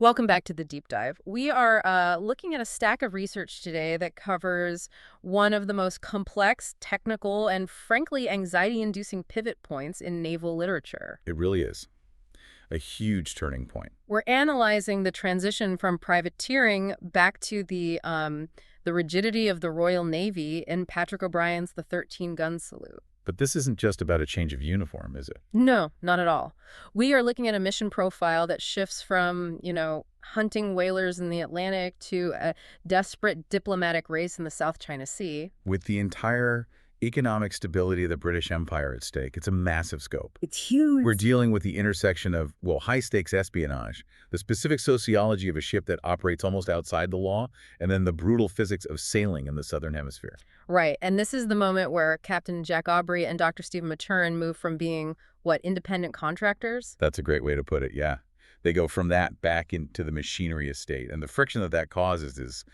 Welcome back to the deep dive. We are looking at a stack of research today that covers one of the most complex, technical, and frankly anxiety-inducing pivot points in naval literature. It really is a huge turning point. We're analyzing the transition from privateering back to the rigidity of the Royal Navy in Patrick O'Brien's The 13-Gun Salute. But this isn't just about a change of uniform, is it? No, not at all. We are looking at a mission profile that shifts from, hunting whalers in the Atlantic to a desperate diplomatic race in the South China Sea. With the entire economic stability of the British Empire at stake, it's a massive scope. It's huge. We're dealing with the intersection of, well, high-stakes espionage, the specific sociology of a ship that operates almost outside the law, and then the brutal physics of sailing in the Southern Hemisphere. Right, and this is the moment where Captain Jack Aubrey and Dr. Stephen Maturin move from being, independent contractors? That's a great way to put it, yeah. They go from that back into the machinery estate, and the friction that causes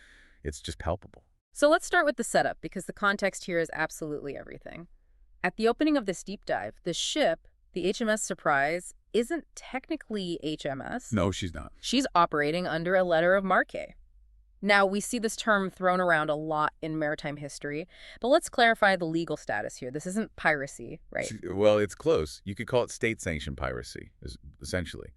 it's just palpable. So let's start with the setup, because the context here is absolutely everything. At the opening of this deep dive, the ship, the HMS Surprise, isn't technically HMS. No, she's not. She's operating under a letter of marque. Now, we see this term thrown around a lot in maritime history, but let's clarify the legal status here. This isn't piracy, right? Well, it's close. You could call it state-sanctioned piracy, essentially.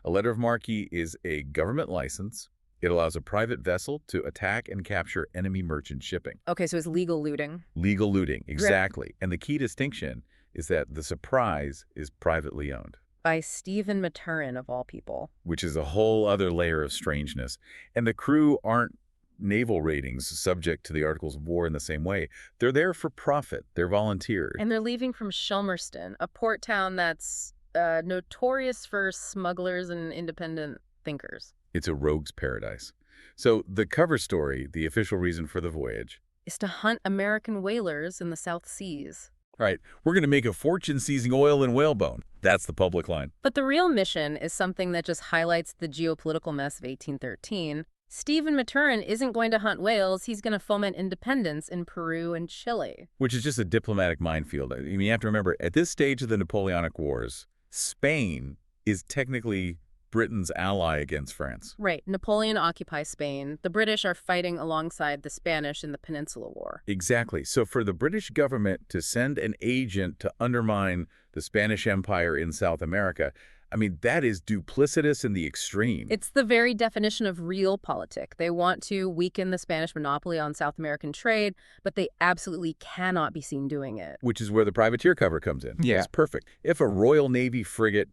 A letter of marque is a government license. It allows a private vessel to attack and capture enemy merchant shipping. Okay, so it's legal looting. Legal looting, exactly. And the key distinction is that the Surprise is privately owned. By Stephen Maturin, of all people. Which is a whole other layer of strangeness. And the crew aren't naval ratings subject to the Articles of War in the same way. They're there for profit. They're volunteers. And they're leaving from Shelmerston, a port town that's notorious for smugglers and independent thinkers. It's a rogue's paradise. So the cover story, the official reason for the voyage, is to hunt American whalers in the South Seas. Right, we're going to make a fortune seizing oil and whalebone. That's the public line. But the real mission is something that just highlights the geopolitical mess of 1813. Stephen Maturin isn't going to hunt whales. He's going to foment independence in Peru and Chile. Which is just a diplomatic minefield. I mean, you have to remember, at this stage of the Napoleonic Wars, Spain is technically Britain's ally against France. Right. Napoleon occupies Spain. The British are fighting alongside the Spanish in the Peninsula War. Exactly. So for the British government to send an agent to undermine the Spanish Empire in South America, I mean, that is duplicitous in the extreme. It's the very definition of realpolitik. They want to weaken the Spanish monopoly on South American trade, but they absolutely cannot be seen doing it. Which is where the privateer cover comes in. Yeah. It's perfect. If a Royal Navy frigate,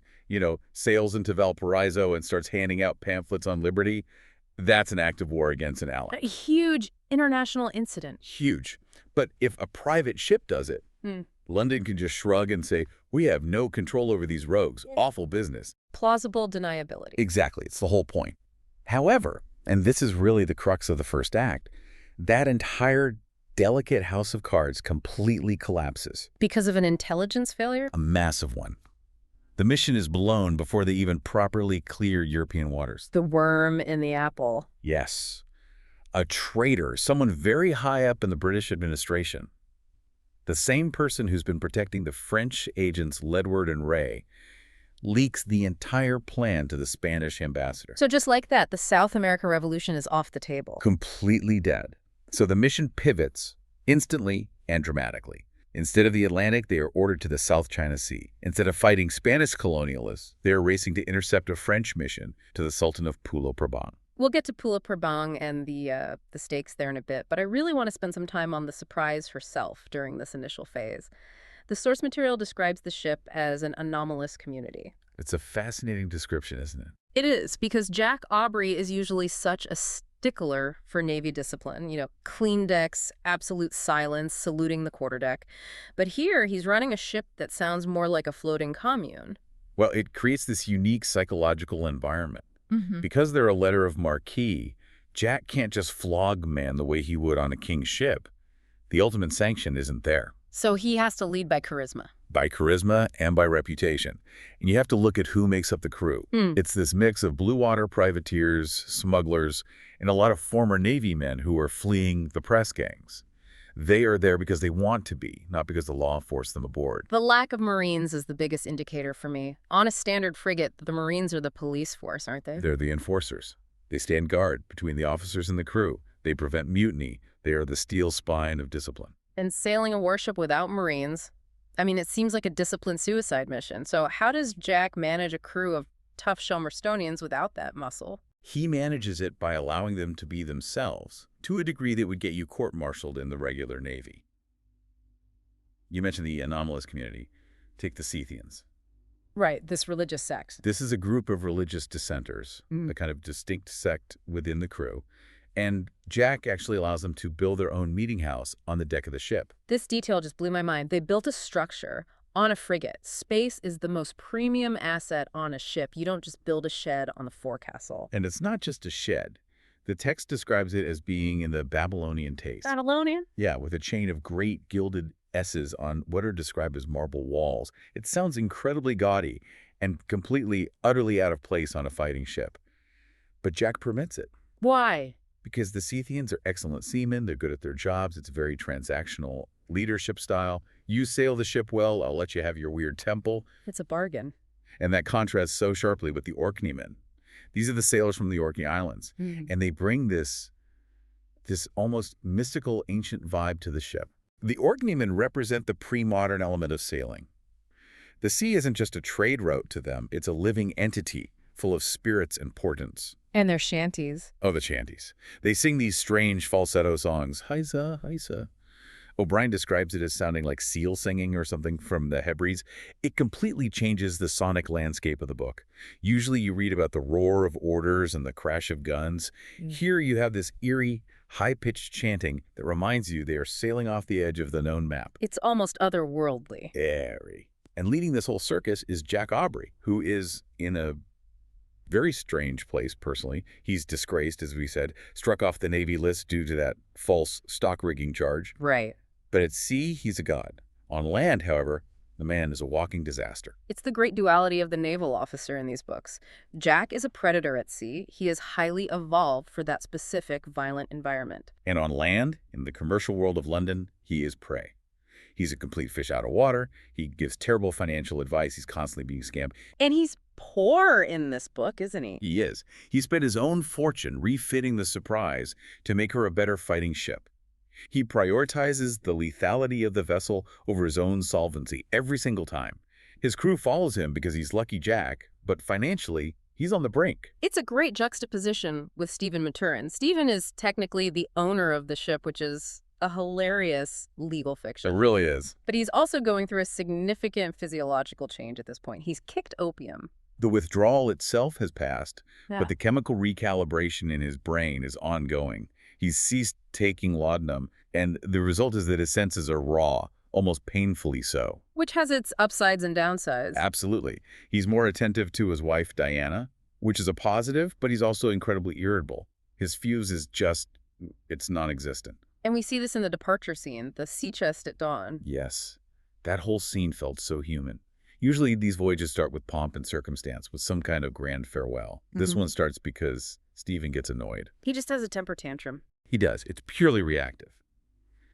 sails into Valparaiso and starts handing out pamphlets on liberty, that's an act of war against an ally. A huge international incident. Huge. But if a private ship does it, London can just shrug and say, we have no control over these rogues. Awful business. Plausible deniability. Exactly. It's the whole point. However, and this is really the crux of the first act, that entire delicate house of cards completely collapses. Because of an intelligence failure? A massive one. The mission is blown before they even properly clear European waters. The worm in the apple. Yes. A traitor, someone very high up in the British administration. The same person who's been protecting the French agents Ledward and Ray leaks the entire plan to the Spanish ambassador. So just like that, the South American Revolution is off the table. Completely dead. So the mission pivots instantly and dramatically. Instead of the Atlantic, they are ordered to the South China Sea. Instead of fighting Spanish colonialists, they are racing to intercept a French mission to the Sultan of Pulo Prabang. We'll get to Pulo Prabang and the stakes there in a bit, but I really want to spend some time on the Surprise herself during this initial phase. The source material describes the ship as an anomalous community. It's a fascinating description, isn't it? It is, because Jack Aubrey is usually such a stickler for Navy discipline. Clean decks, absolute silence, saluting the quarterdeck. But here, he's running a ship that sounds more like a floating commune. Well, it creates this unique psychological environment. Because they're a letter of marque, Jack can't just flog men the way he would on a king's ship. The ultimate sanction isn't there. So he has to lead by charisma. By charisma and by reputation. And you have to look at who makes up the crew. It's this mix of blue water privateers, smugglers, and a lot of former Navy men who are fleeing the press gangs. They are there because they want to be, not because the law forced them aboard. The lack of Marines is the biggest indicator for me. On a standard frigate, the Marines are the police force, aren't they? They're the enforcers. They stand guard between the officers and the crew. They prevent mutiny. They are the steel spine of discipline. And sailing a warship without Marines, I mean, it seems like a disciplined suicide mission. So how does Jack manage a crew of tough Shelmerstonians without that muscle? He manages it by allowing them to be themselves, to a degree that would get you court-martialed in the regular Navy. You mentioned the anomalous community. Take the Scythians. Right, this religious sect. This is a group of religious dissenters, a kind of distinct sect within the crew. And Jack actually allows them to build their own meeting house on the deck of the ship. This detail just blew my mind. They built a structure on a frigate. Space is the most premium asset on a ship. You don't just build a shed on the forecastle. And it's not just a shed. The text describes it as being in the Babylonian taste. Babylonian? Yeah, with a chain of great gilded S's on what are described as marble walls. It sounds incredibly gaudy and completely, utterly out of place on a fighting ship. But Jack permits it. Why? Because the Scythians are excellent seamen. They're good at their jobs. It's a very transactional leadership style. You sail the ship well, I'll let you have your weird temple. It's a bargain. And that contrasts so sharply with the Orkneymen. These are the sailors from the Orkney Islands. And they bring this almost mystical, ancient vibe to the ship. The Orkneymen represent the pre-modern element of sailing. The sea isn't just a trade route to them. It's a living entity full of spirits and portents. And their shanties. Oh, the shanties. They sing these strange falsetto songs. Hysa, hysa. O'Brien describes it as sounding like seal singing or something from the Hebrides. It completely changes the sonic landscape of the book. Usually you read about the roar of orders and the crash of guns. Here you have this eerie, high-pitched chanting that reminds you they are sailing off the edge of the known map. It's almost otherworldly. Airy. And leading this whole circus is Jack Aubrey, who is in a very strange place, personally. He's disgraced, as we said, struck off the Navy list due to that false stock rigging charge. Right. But at sea, he's a god. On land, however, the man is a walking disaster. It's the great duality of the naval officer in these books. Jack is a predator at sea. He is highly evolved for that specific violent environment. And on land, in the commercial world of London, he is prey. He's a complete fish out of water. He gives terrible financial advice. He's constantly being scammed. And he's poor in this book, isn't he? He is. He spent his own fortune refitting the Surprise to make her a better fighting ship. He prioritizes the lethality of the vessel over his own solvency every single time. His crew follows him because he's Lucky Jack, but financially, he's on the brink. It's a great juxtaposition with Stephen Maturin. Stephen is technically the owner of the ship, which is a hilarious legal fiction. It really is. But he's also going through a significant physiological change at this point. He's kicked opium. The withdrawal itself has passed, Yeah. but the chemical recalibration in his brain is ongoing. He's ceased taking laudanum, and the result is that his senses are raw, almost painfully so. Which has its upsides and downsides. Absolutely. He's more attentive to his wife, Diana, which is a positive, but he's also incredibly irritable. His fuse is just, it's non-existent. And we see this in the departure scene, the sea chest at dawn. Yes. That whole scene felt so human. Usually these voyages start with pomp and circumstance, with some kind of grand farewell. This one starts because Stephen gets annoyed. He just has a temper tantrum. He does. It's purely reactive.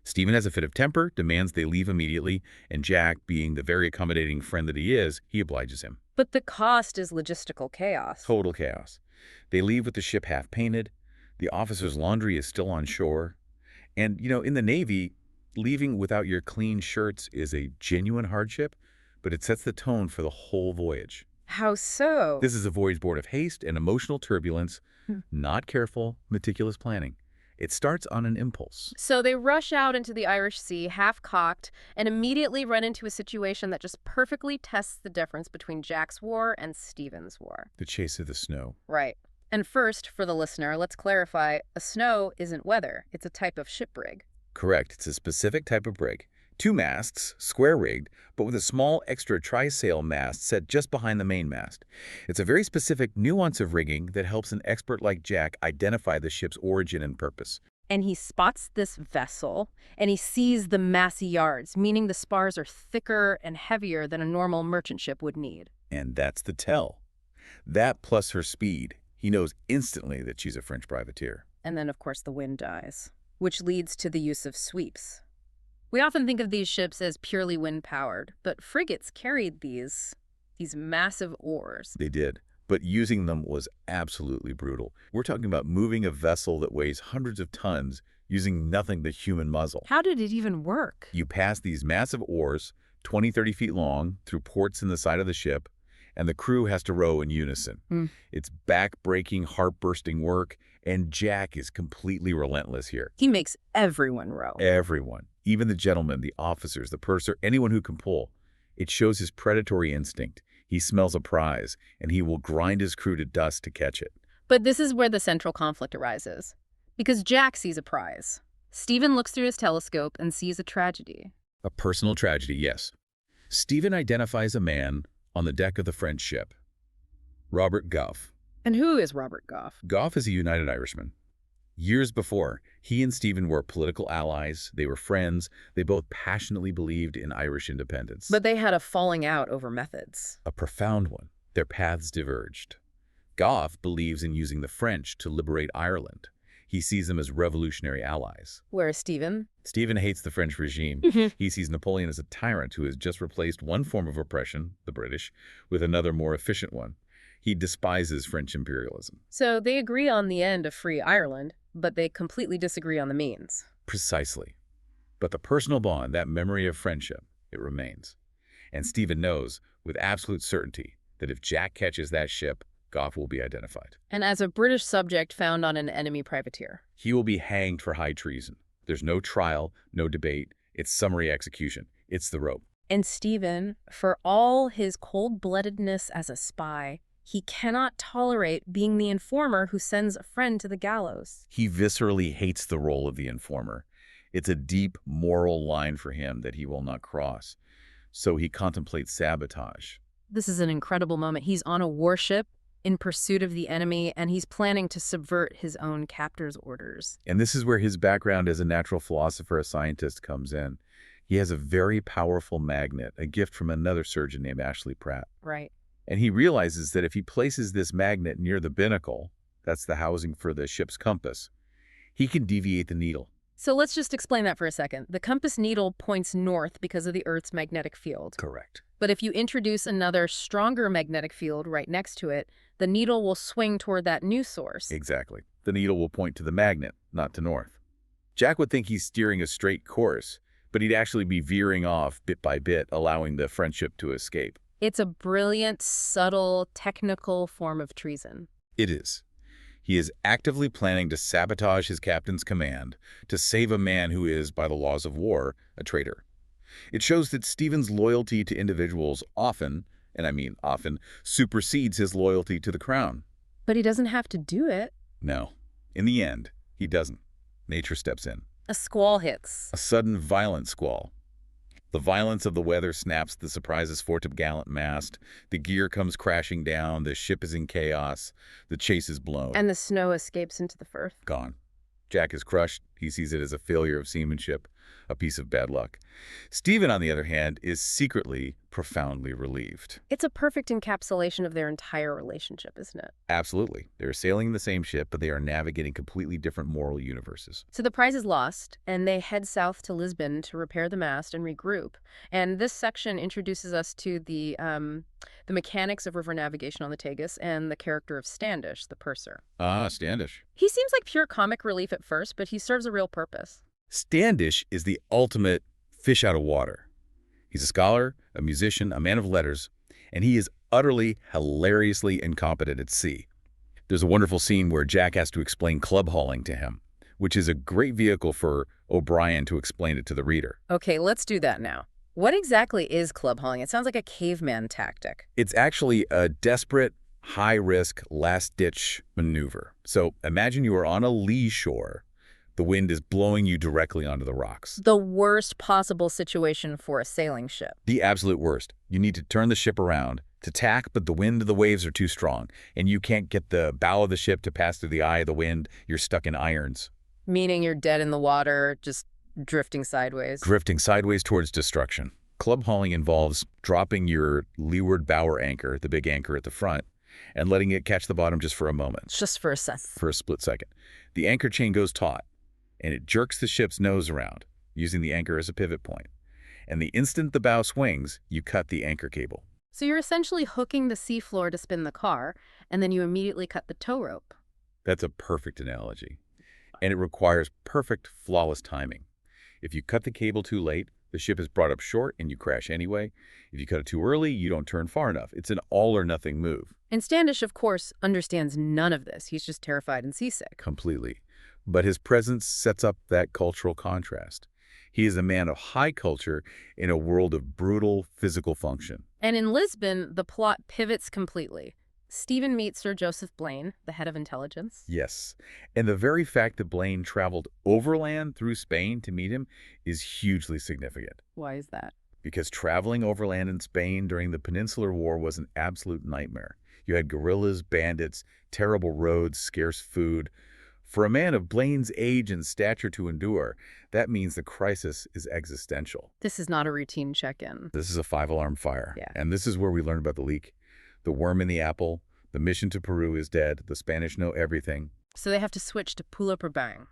Stephen has a fit of temper, demands they leave immediately, and Jack, being the very accommodating friend that he is, he obliges him. But the cost is logistical chaos. Total chaos. They leave with the ship half-painted. The officer's laundry is still on shore. And, you know, in the Navy, leaving without your clean shirts is a genuine hardship, but it sets the tone for the whole voyage. How so? This is a voyage born of haste and emotional turbulence, not careful, meticulous planning. It starts on an impulse. So they rush out into the Irish Sea, half-cocked, and immediately run into a situation that just perfectly tests the difference between Jack's war and Stephen's war. The chase of the snow. Right. And first, for the listener, let's clarify, a snow isn't weather. It's a type of ship brig. Correct. It's a specific type of brig. 2 masts, square-rigged, but with a small extra trysail mast set just behind the main mast. It's a very specific nuance of rigging that helps an expert like Jack identify the ship's origin and purpose. And he spots this vessel, and he sees the massy yards, meaning the spars are thicker and heavier than a normal merchant ship would need. And that's the tell. That plus her speed. He knows instantly that she's a French privateer. And then, of course, the wind dies, which leads to the use of sweeps. We often think of these ships as purely wind-powered, but frigates carried these massive oars. They did, but using them was absolutely brutal. We're talking about moving a vessel that weighs hundreds of tons using nothing but human muzzle. How did it even work? You pass these massive oars, 20, 30 feet long, through ports in the side of the ship, and the crew has to row in unison. It's back-breaking, heart-bursting work, and Jack is completely relentless here. He makes everyone row. Everyone, even the gentlemen, the officers, the purser, anyone who can pull. It shows his predatory instinct. He smells a prize, and he will grind his crew to dust to catch it. But this is where the central conflict arises. Because Jack sees a prize. Stephen looks through his telescope and sees a tragedy. A personal tragedy, yes. Stephen identifies a man on the deck of the French ship, Robert Goff. And who is Robert Goff? Goff is a United Irishman. Years before, he and Stephen were political allies. They were friends. They both passionately believed in Irish independence. But they had a falling out over methods. A profound one. Their paths diverged. Goff believes in using the French to liberate Ireland. He sees them as revolutionary allies. Whereas Stephen? Stephen hates the French regime. He sees Napoleon as a tyrant who has just replaced one form of oppression, the British, with another more efficient one. He despises French imperialism. So they agree on the end of free Ireland, but they completely disagree on the means. Precisely. But the personal bond, that memory of friendship, it remains. And Stephen knows with absolute certainty that if Jack catches that ship, Goff will be identified. And as a British subject found on an enemy privateer. He will be hanged for high treason. There's no trial, no debate. It's summary execution. It's the rope. And Stephen, for all his cold-bloodedness as a spy, he cannot tolerate being the informer who sends a friend to the gallows. He viscerally hates the role of the informer. It's a deep moral line for him that he will not cross. So he contemplates sabotage. This is an incredible moment. He's on a warship in pursuit of the enemy, and he's planning to subvert his own captor's orders. And this is where his background as a natural philosopher, a scientist, comes in. He has a very powerful magnet, a gift from another surgeon named Ashley Pratt. Right. And he realizes that if he places this magnet near the binnacle, that's the housing for the ship's compass, he can deviate the needle. So let's just explain that for a second. The compass needle points north because of the Earth's magnetic field. Correct. But if you introduce another stronger magnetic field right next to it, the needle will swing toward that new source. Exactly. The needle will point to the magnet, not to north. Jack would think he's steering a straight course, but he'd actually be veering off bit by bit, allowing the French ship to escape. It's a brilliant, subtle, technical form of treason. It is. He is actively planning to sabotage his captain's command to save a man who is, by the laws of war, a traitor. It shows that Stephen's loyalty to individuals often, and I mean often, supersedes his loyalty to the crown. But he doesn't have to do it. No. In the end, he doesn't. Nature steps in. A squall hits. A sudden, violent squall. The violence of the weather snaps the Surprise's foretop-gallant mast. The gear comes crashing down. The ship is in chaos. The chase is blown. And the snow escapes into the Firth. Gone. Jack is crushed. He sees it as a failure of seamanship, a piece of bad luck. Stephen, on the other hand, is secretly profoundly relieved. It's a perfect encapsulation of their entire relationship, isn't it? Absolutely. They're sailing in the same ship, but they are navigating completely different moral universes. So the prize is lost, and they head south to Lisbon to repair the mast and regroup. And this section introduces us to the mechanics of river navigation on the Tagus and the character of Standish, the purser. Ah, Standish. He seems like pure comic relief at first, but he serves a real purpose. Standish is the ultimate fish out of water. He's a scholar, a musician, a man of letters, and he is utterly, hilariously incompetent at sea. There's a wonderful scene where Jack has to explain club hauling to him, which is a great vehicle for O'Brien to explain it to the reader. Okay, let's do that now. What exactly is club hauling? It sounds like a caveman tactic. It's actually a desperate, high-risk, last-ditch maneuver. So imagine you are on a lee shore. The wind is blowing you directly onto the rocks. The worst possible situation for a sailing ship. The absolute worst. You need to turn the ship around to tack, but the wind of the waves are too strong, and you can't get the bow of the ship to pass through the eye of the wind. You're stuck in irons. Meaning you're dead in the water, just drifting sideways. Drifting sideways towards destruction. Club hauling involves dropping your leeward bower anchor, the big anchor at the front, and letting it catch the bottom just for a moment. Just for a second. For a split second. The anchor chain goes taut, and it jerks the ship's nose around. using the anchor as a pivot point. And the instant the bow swings, you cut the anchor cable. So you're essentially hooking the seafloor to spin the car, and then you immediately cut the tow rope. That's a perfect analogy. And it requires perfect, flawless timing. If you cut the cable too late, the ship is brought up short and you crash anyway. If you cut it too early, you don't turn far enough. It's an all-or-nothing move. And Standish, of course, understands none of this. He's just terrified and seasick. Completely. But his presence sets up that cultural contrast. He is a man of high culture in a world of brutal physical function. And in Lisbon, the plot pivots completely. Stephen meets Sir Joseph Blaine, the head of intelligence. Yes. And the very fact that Blaine traveled overland through Spain to meet him is hugely significant. Why is that? Because traveling overland in Spain during the Peninsular War was an absolute nightmare. You had guerrillas, bandits, terrible roads, scarce food. For a man of Blaine's age and stature to endure, that means the crisis is existential. This is not a routine check-in. This is a five-alarm fire. Yeah. And this is where we learn about the leak. The worm in the apple, the mission to Peru is dead, the Spanish know everything. So they have to switch to Pulo Prabang.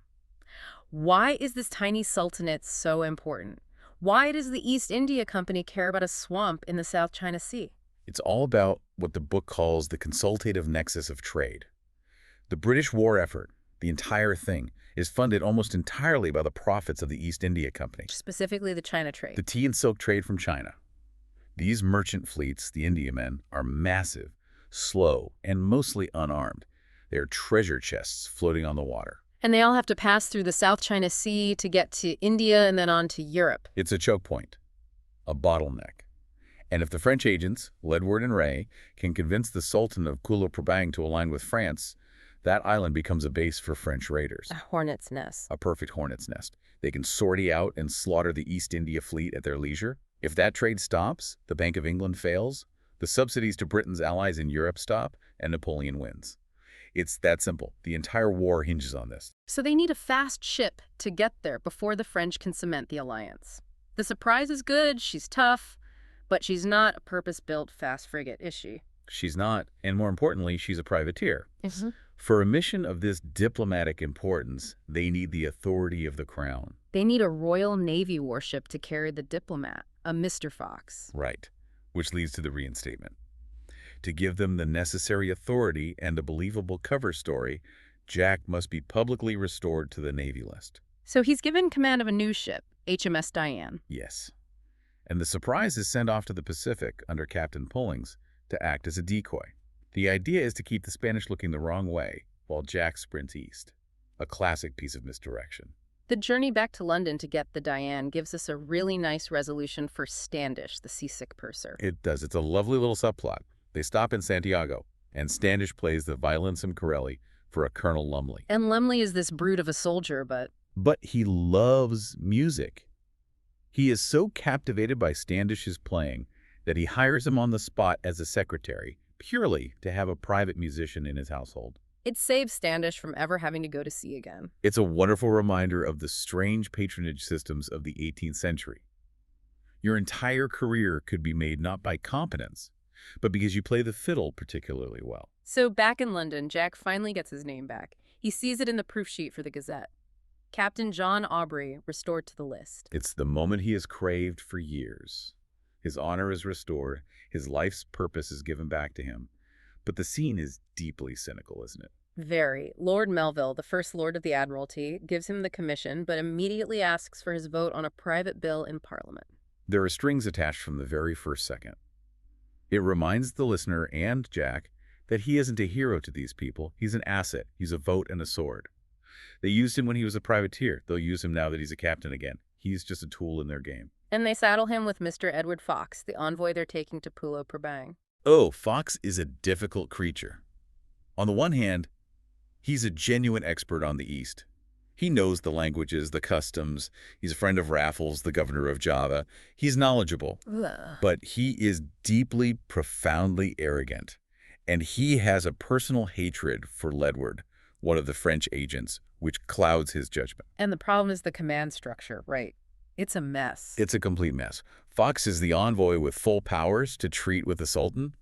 Why is this tiny sultanate so important? Why does the East India Company care about a swamp in the South China Sea? It's all about what the book calls the consultative nexus of trade. The British war effort, the entire thing, is funded almost entirely by the profits of the East India Company. Specifically the China trade. The tea and silk trade from China. These merchant fleets, the Indiamen, are massive, slow, and mostly unarmed. They are treasure chests floating on the water. And they all have to pass through the South China Sea to get to India and then on to Europe. It's a choke point, a bottleneck. And if the French agents, Ledward and Ray, can convince the Sultan of Pulo Prabang to align with France, that island becomes a base for French raiders. A hornet's nest. A perfect hornet's nest. They can sortie out and slaughter the East India Fleet at their leisure. If that trade stops, the Bank of England fails, the subsidies to Britain's allies in Europe stop, and Napoleon wins. It's that simple. The entire war hinges on this. So they need a fast ship to get there before the French can cement the alliance. The Surprise is good, she's tough, but she's not a purpose-built fast frigate, is she? She's not, and more importantly, she's a privateer. Mm-hmm. For a mission of this diplomatic importance, they need the authority of the crown. They need a Royal Navy warship to carry the diplomat, a Mr. Fox. Right, which leads to the reinstatement. To give them the necessary authority and a believable cover story, Jack must be publicly restored to the Navy list. So he's given command of a new ship, HMS Diane. Yes. And the Surprise is sent off to the Pacific under Captain Pullings to act as a decoy. The idea is to keep the Spanish looking the wrong way while Jack sprints east. A classic piece of misdirection. The journey back to London to get the Diane gives us a really nice resolution for Standish, the seasick purser. It does. It's a lovely little subplot. They stop in Santiago, and Standish plays the violensome Corelli for a Colonel Lumley. And Lumley is this brute of a soldier, but he loves music. He is so captivated by Standish's playing that he hires him on the spot as a secretary, purely to have a private musician in his household. it saves Standish from ever having to go to sea again. It's a wonderful reminder of the strange patronage systems of the 18th century. Your entire career could be made not by competence, but because you play the fiddle particularly well. So back in London, Jack finally gets his name back. He sees it in the proof sheet for the Gazette. Captain John Aubrey restored to the list. It's the moment he has craved for years. His honor is restored, his life's purpose is given back to him. But the scene is deeply cynical, isn't it? Very. Lord Melville, the First Lord of the Admiralty, gives him the commission, but immediately asks for his vote on a private bill in Parliament. There are strings attached from the very first second. It reminds the listener and Jack that he isn't a hero to these people. He's an asset. He's a vote and a sword. They used him when he was a privateer. They'll use him now that he's a captain again. He's just a tool in their game. And they saddle him with Mr. Edward Fox, the envoy they're taking to Pulo Prabang. Oh, Fox is a difficult creature. On the one hand, he's a genuine expert on the East. He knows the languages, the customs. He's a friend of Raffles, the governor of Java. He's knowledgeable, but he is deeply, profoundly arrogant. And he has a personal hatred for Ledward, one of the French agents, which clouds his judgment. And the problem is the command structure, right? It's a mess. It's a complete mess. Fox is the envoy with full powers to treat with the Sultan.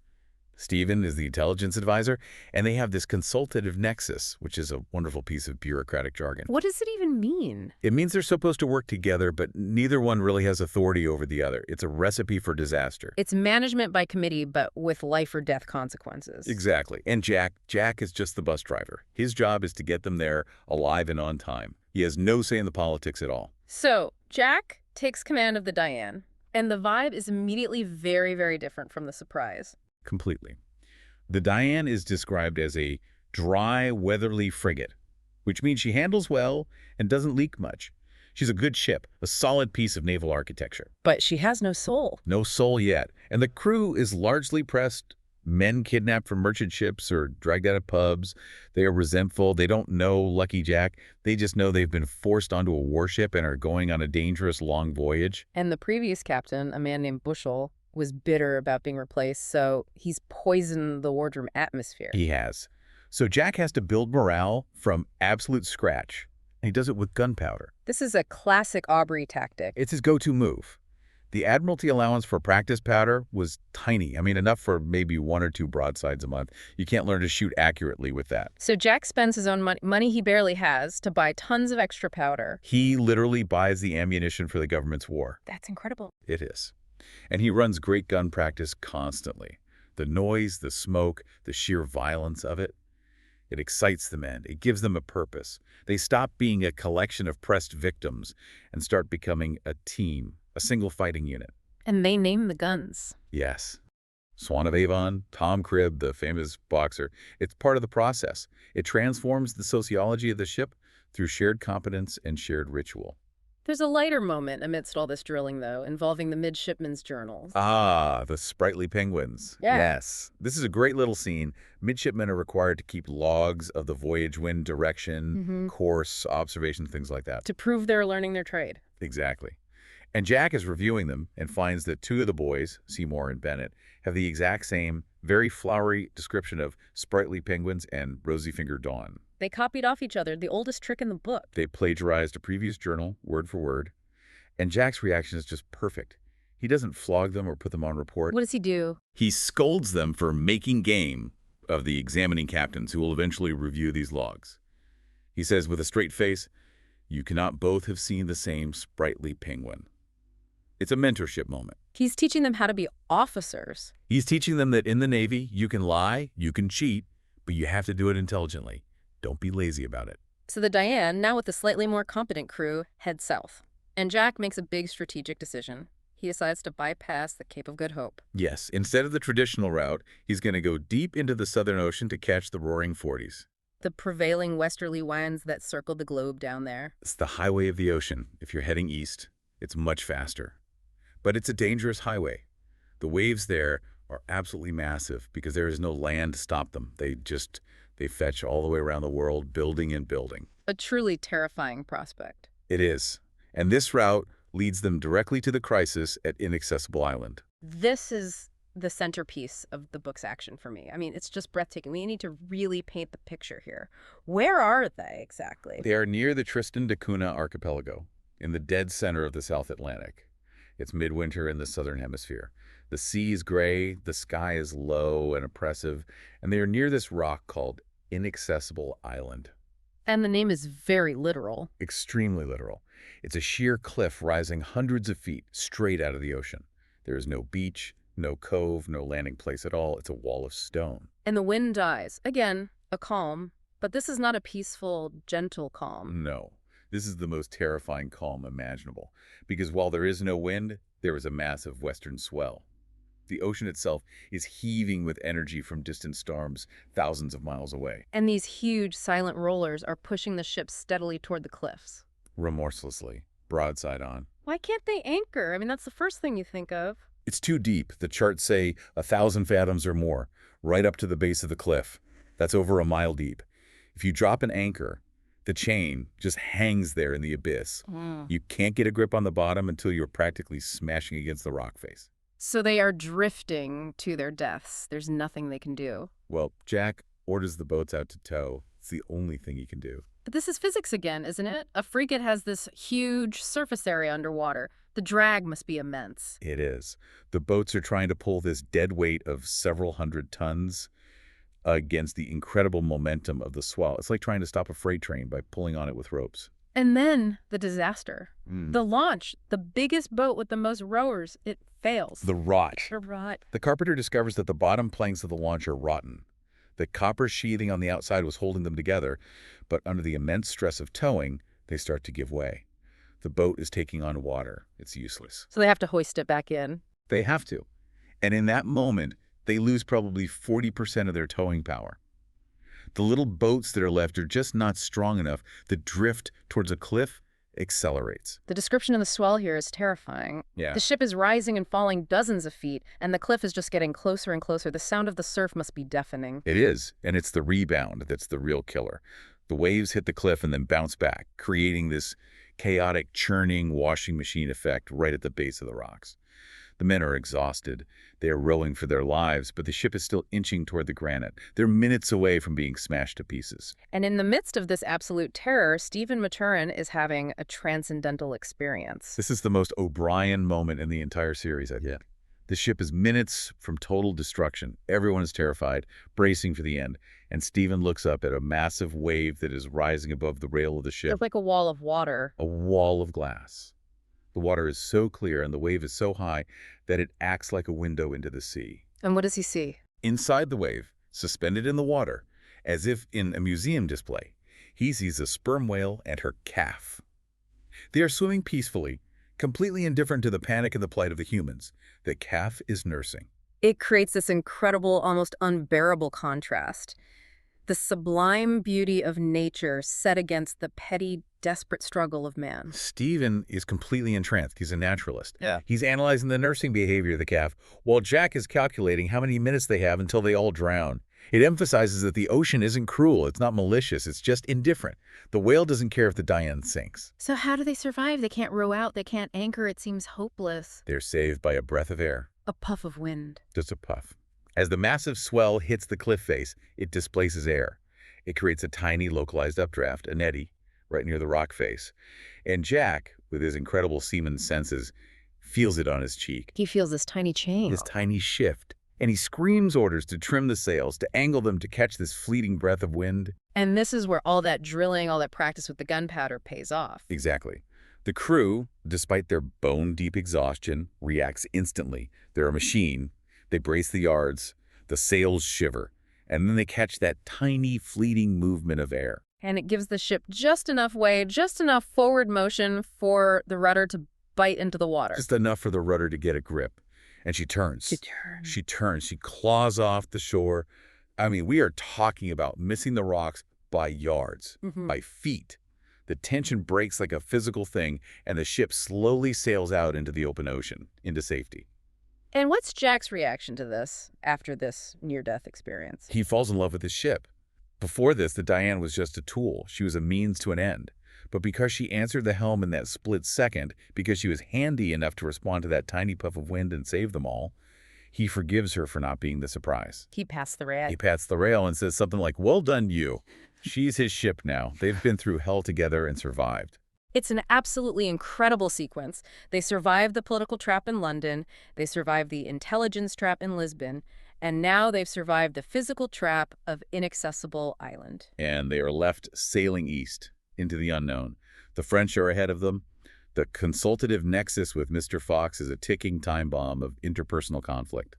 Stephen is the intelligence advisor, and they have this consultative nexus, which is a wonderful piece of bureaucratic jargon. What does it even mean? It means they're supposed to work together, but neither one really has authority over the other. It's a recipe for disaster. It's management by committee, but with life or death consequences. Exactly. And Jack is just the bus driver. His job is to get them there alive and on time. He has no say in the politics at all. So, Jack takes command of the Diane, and the vibe is immediately very, very different from the Surprise. Completely. The Diane is described as a dry, weatherly frigate, which means she handles well and doesn't leak much. She's a good ship, a solid piece of naval architecture. But she has no soul. No soul yet. And the crew is largely pressed. Men kidnapped from merchant ships or dragged out of pubs. They are resentful. They don't know Lucky Jack. They just know they've been forced onto a warship and are going on a dangerous long voyage. And the previous captain, a man named Bushel, was bitter about being replaced, so he's poisoned the wardroom atmosphere. He has. So Jack has to build morale from absolute scratch. And he does it with gunpowder. This is a classic Aubrey tactic. It's his go-to move. The Admiralty allowance for practice powder was tiny. I mean, enough for maybe 1 or 2 broadsides a month. You can't learn to shoot accurately with that. So Jack spends his own money he barely has to buy tons of extra powder. He literally buys the ammunition for the government's war. That's incredible. It is. And he runs great gun practice constantly. The noise, the smoke, the sheer violence of it. It excites the men. It gives them a purpose. They stop being a collection of pressed victims and start becoming a team, a single fighting unit. And they name the guns. Yes. Swan of Avon, Tom Cribb, the famous boxer. It's part of the process. It transforms the sociology of the ship through shared competence and shared ritual. There's a lighter moment amidst all this drilling, though, involving the midshipmen's journals. Ah, the sprightly penguins. Yeah. Yes. This is a great little scene. Midshipmen are required to keep logs of the voyage wind direction, course, observations, things like that. To prove they're learning their trade. Exactly. And Jack is reviewing them and finds that 2 of the boys, Seymour and Bennett, have the exact same, very flowery description of sprightly penguins and rosy-fingered dawn. They copied off each other, the oldest trick in the book. They plagiarized a previous journal, word for word. And Jack's reaction is just perfect. He doesn't flog them or put them on report. What does he do? He scolds them for making game of the examining captains who will eventually review these logs. He says with a straight face, "You cannot both have seen the same sprightly penguin." It's a mentorship moment. He's teaching them how to be officers. He's teaching them that in the Navy, you can lie, you can cheat, but you have to do it intelligently. Don't be lazy about it. So the Diane, now with a slightly more competent crew, heads south. And Jack makes a big strategic decision. He decides to bypass the Cape of Good Hope. Yes, instead of the traditional route, he's going to go deep into the Southern Ocean to catch the roaring 40s. The prevailing westerly winds that circle the globe down there. It's the highway of the ocean. If you're heading east, it's much faster. But it's a dangerous highway. The waves there are absolutely massive because there is no land to stop them. They fetch all the way around the world, building and building. A truly terrifying prospect. It is. And this route leads them directly to the crisis at Inaccessible Island. This is the centerpiece of the book's action for me. I mean, it's just breathtaking. We need to really paint the picture here. Where are they exactly? They are near the Tristan da Cunha archipelago, in the dead center of the South Atlantic. It's midwinter in the southern hemisphere. The sea is gray, the sky is low and oppressive, and they are near this rock called Inaccessible Island. And the name is very literal. Extremely literal. It's a sheer cliff rising hundreds of feet straight out of the ocean. There is no beach, no cove, no landing place at all. It's a wall of stone. And the wind dies. Again, a calm. But this is not a peaceful, gentle calm. No. This is the most terrifying calm imaginable. Because while there is no wind, there is a massive western swell. The ocean itself is heaving with energy from distant storms thousands of miles away. And these huge, silent rollers are pushing the ship steadily toward the cliffs. Remorselessly, broadside on. Why can't they anchor? I mean, that's the first thing you think of. It's too deep. The charts say 1,000 fathoms or more, right up to the base of the cliff. That's over a mile deep. If you drop an anchor, the chain just hangs there in the abyss. You can't get a grip on the bottom until you're practically smashing against the rock face. So they are drifting to their deaths. There's nothing they can do. Well, Jack orders the boats out to tow. It's the only thing he can do. But this is physics again, isn't it? A frigate has this huge surface area underwater. The drag must be immense. It is. The boats are trying to pull this dead weight of several hundred tons against the incredible momentum of the swell. It's like trying to stop a freight train by pulling on it with ropes. And then the disaster. Mm. The launch, the biggest boat with the most rowers, it fails. The rot. The rot. The carpenter discovers that the bottom planks of the launch are rotten. The copper sheathing on the outside was holding them together, but under the immense stress of towing, they start to give way. The boat is taking on water. It's useless. So they have to hoist it back in. They have to. And in that moment, they lose probably 40% of their towing power. The little boats that are left are just not strong enough. The drift towards a cliff accelerates. The description of the swell here is terrifying. Yeah. The ship is rising and falling dozens of feet, and the cliff is just getting closer and closer. The sound of the surf must be deafening. It is, and it's the rebound that's the real killer. The waves hit the cliff and then bounce back, creating this chaotic, churning washing machine effect right at the base of the rocks. The men are exhausted. They are rowing for their lives, but the ship is still inching toward the granite. They're minutes away from being smashed to pieces. And in the midst of this absolute terror, Stephen Maturin is having a transcendental experience. This is the most O'Brien moment in the entire series, I think. Yeah. The ship is minutes from total destruction. Everyone is terrified, bracing for the end. And Stephen looks up at a massive wave that is rising above the rail of the ship. It's like a wall of water. A wall of glass. The water is so clear and the wave is so high that it acts like a window into the sea. And what does he see? Inside the wave, suspended in the water, as if in a museum display, he sees a sperm whale and her calf. They are swimming peacefully, completely indifferent to the panic and the plight of the humans. The calf is nursing. It creates this incredible, almost unbearable contrast. The sublime beauty of nature set against the petty, desperate struggle of man. Stephen is completely entranced. He's a naturalist. Yeah. He's analyzing the nursing behavior of the calf, while Jack is calculating how many minutes they have until they all drown. It emphasizes that the ocean isn't cruel, it's not malicious, it's just indifferent. The whale doesn't care if the Diane sinks. So how do they survive? They can't row out, they can't anchor, it seems hopeless. They're saved by a breath of air. A puff of wind. Just a puff. As the massive swell hits the cliff face, it displaces air. It creates a tiny localized updraft, an eddy, right near the rock face. And Jack, with his incredible seaman senses, feels it on his cheek. He feels this tiny change. This tiny shift. And he screams orders to trim the sails, to angle them to catch this fleeting breath of wind. And this is where all that drilling, all that practice with the gunpowder pays off. Exactly. The crew, despite their bone-deep exhaustion, reacts instantly. They're a machine. They brace the yards. The sails shiver. And then they catch that tiny, fleeting movement of air. And it gives the ship just enough way, just enough forward motion for the rudder to bite into the water. Just enough for the rudder to get a grip. And she turns. She turns. She claws off the shore. I mean, we are talking about missing the rocks by yards, by feet. The tension breaks like a physical thing, and the ship slowly sails out into the open ocean, into safety. And what's Jack's reaction to this after this near-death experience? He falls in love with his ship. Before this, the Diane was just a tool. She was a means to an end. But because she answered the helm in that split second, because she was handy enough to respond to that tiny puff of wind and save them all, he forgives her for not being the surprise. He passed the rail. He pats the rail and says something like, "Well done, you." She's his ship now. They've been through hell together and survived. It's an absolutely incredible sequence. They survived the political trap in London, they survived the intelligence trap in Lisbon, and now they've survived the physical trap of Inaccessible Island. And they are left sailing east into the unknown. The French are ahead of them. The consultative nexus with Mr. Fox is a ticking time bomb of interpersonal conflict.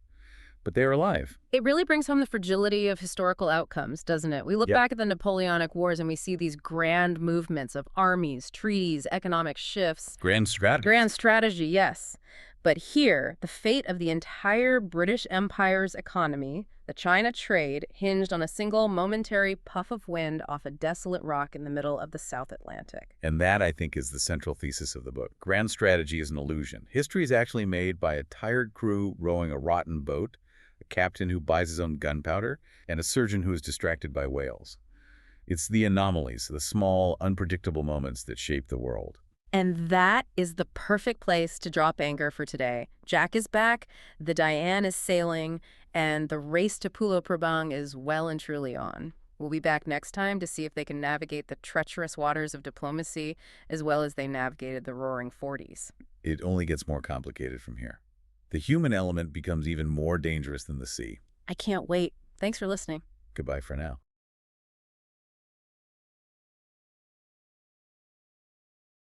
But they are alive. It really brings home the fragility of historical outcomes, doesn't it? We look back at the Napoleonic Wars and we see these grand movements of armies, treaties, economic shifts. Grand strategy. Grand strategy, yes. But here, the fate of the entire British Empire's economy, the China trade, hinged on a single momentary puff of wind off a desolate rock in the middle of the South Atlantic. And that, I think, is the central thesis of the book. Grand strategy is an illusion. History is actually made by a tired crew rowing a rotten boat, a captain who buys his own gunpowder, and a surgeon who is distracted by whales. It's the anomalies, the small, unpredictable moments that shape the world. And that is the perfect place to drop anchor for today. Jack is back, the Diane is sailing, and the race to Pulo Prabang is well and truly on. We'll be back next time to see if they can navigate the treacherous waters of diplomacy as well as they navigated the roaring 40s. It only gets more complicated from here. The human element becomes even more dangerous than the sea. I can't wait. Thanks for listening. Goodbye for now.